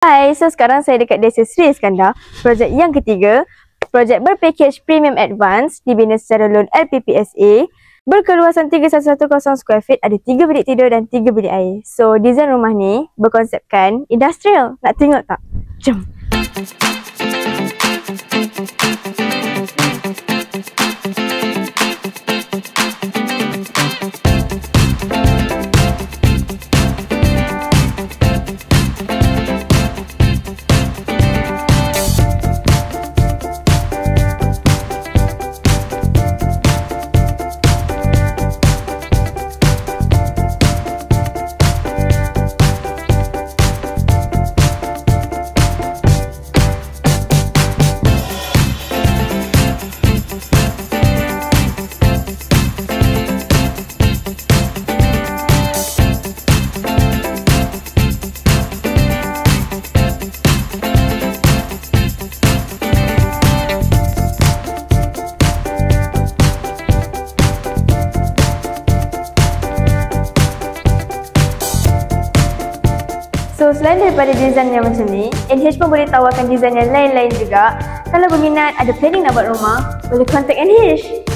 Hai, so sekarang saya dekat Desa Sri Iskandar. Projek yang ketiga, projek berpakej Premium Advance dibina secara loan LPPSA. Berkeluasan 3110 square feet, ada 3 bilik tidur dan 3 bilik air. So, desain rumah ni berkonsepkan industrial. Nak tengok tak? Jom! So, selain daripada desain yang macam ni, NH pun boleh tawarkan desain yang lain-lain juga. Kalau berminat, ada planning nak buat rumah, boleh contact NH.